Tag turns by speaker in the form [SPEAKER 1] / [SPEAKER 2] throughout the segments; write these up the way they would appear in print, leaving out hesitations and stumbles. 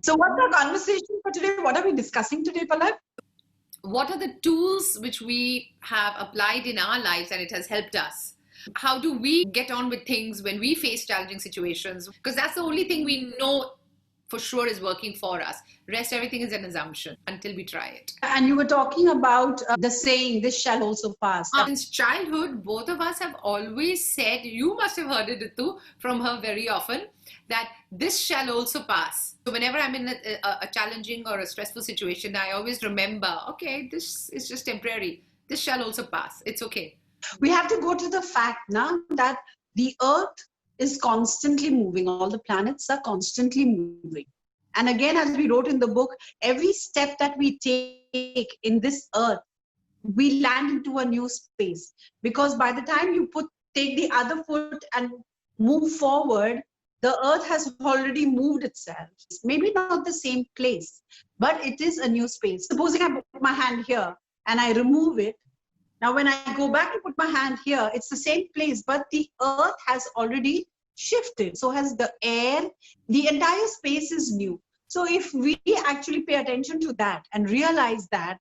[SPEAKER 1] So, what's our conversation for today? What are we discussing today, Pallab?
[SPEAKER 2] What are the tools which we have applied in our lives and it has helped us? How do we get on with things when we face challenging situations? Because that's the only thing we know for sure is working for us. Rest, everything is an assumption until we try it.
[SPEAKER 1] And you were talking about the saying, this shall also pass.
[SPEAKER 2] Since childhood, both of us have always said, you must have heard it, Ritu, from her very often, that this shall also pass. So whenever I'm in a challenging or a stressful situation, I always remember, okay, this is just temporary. This shall also pass. It's okay.
[SPEAKER 1] We have to go to the fact now that the earth is constantly moving. All the planets are constantly moving. And again, as we wrote in the book, every step that we take in this earth, we land into a new space. Because by the time you take the other foot and move forward, the earth has already moved itself. Maybe not the same place, but it is a new space. Supposing I put my hand here and I remove it, now when I go back to put my hand here, it's the same place, but the earth has already shifted. So has the air, the entire space is new. So if we actually pay attention to that and realize that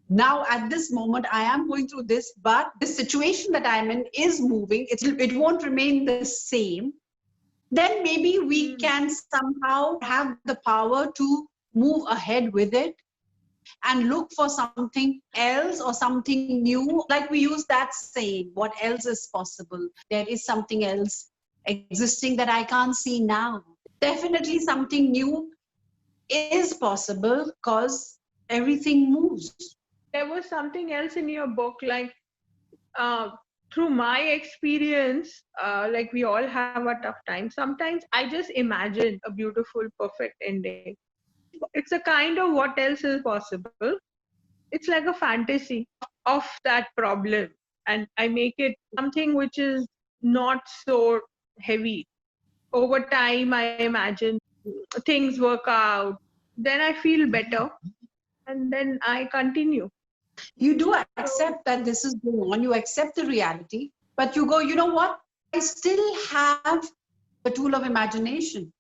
[SPEAKER 1] now at this moment I am going through this, but the situation that I'm in is moving, it won't remain the same, then maybe we can somehow have the power to move ahead with it and look for something else or something new. Like we use that saying, what else is possible? There is something else existing that I can't see now. Definitely something new is possible because everything moves.
[SPEAKER 3] There was something else in your book, like through my experience, like we all have a tough time. Sometimes I just imagine a beautiful, perfect ending. It's a kind of what else is possible. It's like a fantasy of that problem. And I make it something which is not so heavy. Over time, I imagine things work out. Then I feel better. And then I continue.
[SPEAKER 1] You do accept that this is going on. You accept the reality. But you go, you know what? I still have the tool of imagination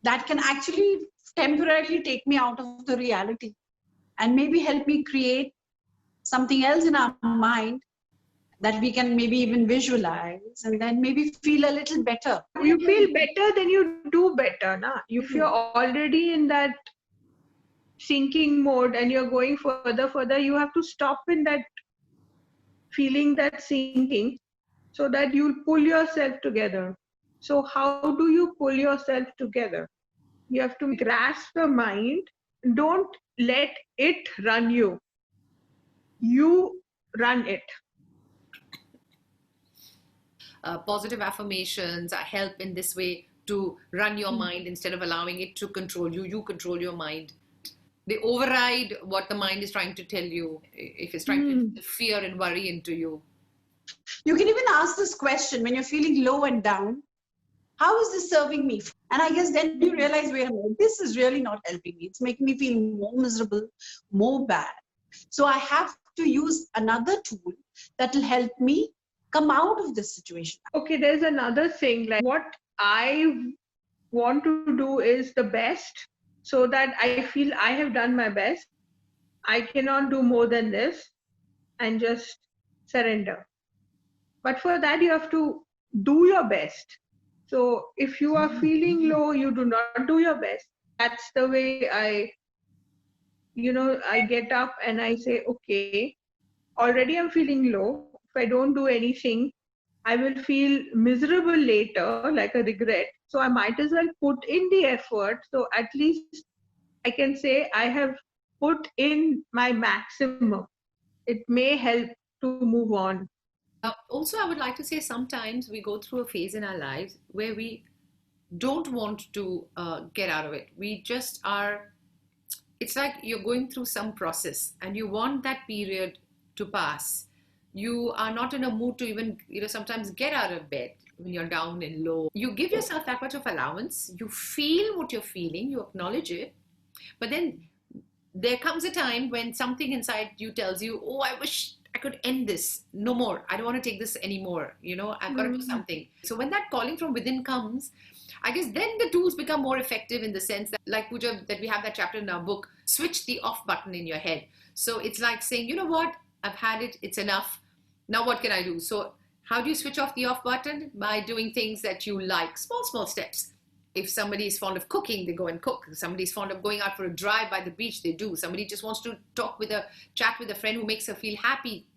[SPEAKER 1] that can actually temporarily take me out of the reality and maybe help me create something else in our mind that we can maybe even visualize and then maybe feel a little better.
[SPEAKER 3] You feel better, then you do better. Nah? If you're already in that sinking mode and you're going further, you have to stop in that feeling, that sinking, so that you'll pull yourself together. So how do you pull yourself together? You have to grasp the mind. Don't let it run you. You run it.
[SPEAKER 2] Positive affirmations help in this way to run your mind instead of allowing it to control you. You control your mind. They override what the mind is trying to tell you, if it's trying to instill fear and worry into you.
[SPEAKER 1] You can even ask this question when you're feeling low and down. How is this serving me? And I guess then you realize, wait a minute, this is really not helping me. It's making me feel more miserable, more bad. So I have to use another tool that will help me come out of this situation.
[SPEAKER 3] Okay, there's another thing. Like what I want to do is the best, so that I feel I have done my best. I cannot do more than this and just surrender. But for that, you have to do your best. So if you are feeling low, you do not do your best. That's the way I get up and I say, okay, already I'm feeling low. If I don't do anything, I will feel miserable later, like a regret. So I might as well put in the effort. So at least I can say I have put in my maximum. It may help to move on.
[SPEAKER 2] Also, I would like to say sometimes we go through a phase in our lives where we don't want to get out of it. We just are, it's like you're going through some process and you want that period to pass. You are not in a mood to even, sometimes get out of bed when you're down and low. You give yourself that much of allowance. You feel what you're feeling, you acknowledge it. But then there comes a time when something inside you tells you, oh, I wish I could end this. No more. I don't want to take this anymore. I've got to do something. So when that calling from within comes, I guess then the tools become more effective in the sense that, like Pooja, that we have that chapter in our book, switch the off button in your head. So it's like saying, you know what? I've had it. It's enough. Now what can I do? So how do you switch off the off button? By doing things that you like. Small, small steps. If somebody is fond of cooking, they go and cook. If somebody is fond of going out for a drive by the beach, they do. Somebody just wants to chat with a friend who makes her feel happy,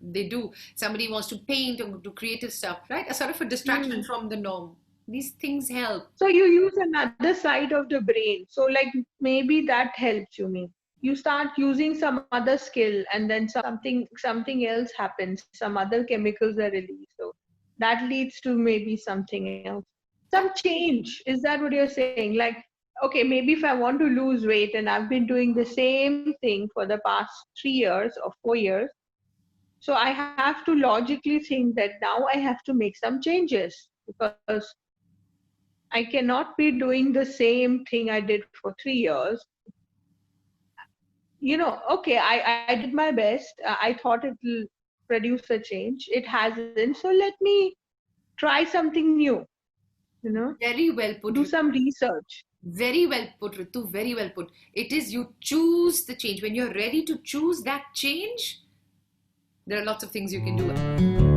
[SPEAKER 2] they do. Somebody wants to paint or do creative stuff, right? A sort of a distraction from the norm. These things help.
[SPEAKER 3] So you use another side of the brain. So like maybe that helps you. You start using some other skill and then something else happens. Some other chemicals are released. So that leads to maybe something else. Some change. Is that what you're saying? Like, okay, maybe if I want to lose weight and I've been doing the same thing for the past 3 years or 4 years, so I have to logically think that now I have to make some changes because I cannot be doing the same thing I did for 3 years. Okay, I did my best. I thought it will produce a change. It hasn't. So let me try something new.
[SPEAKER 2] Very well put.
[SPEAKER 3] Do some research.
[SPEAKER 2] Very well put, Ritu. Very well put. It is you choose the change. When you're ready to choose that change, there are lots of things you can do.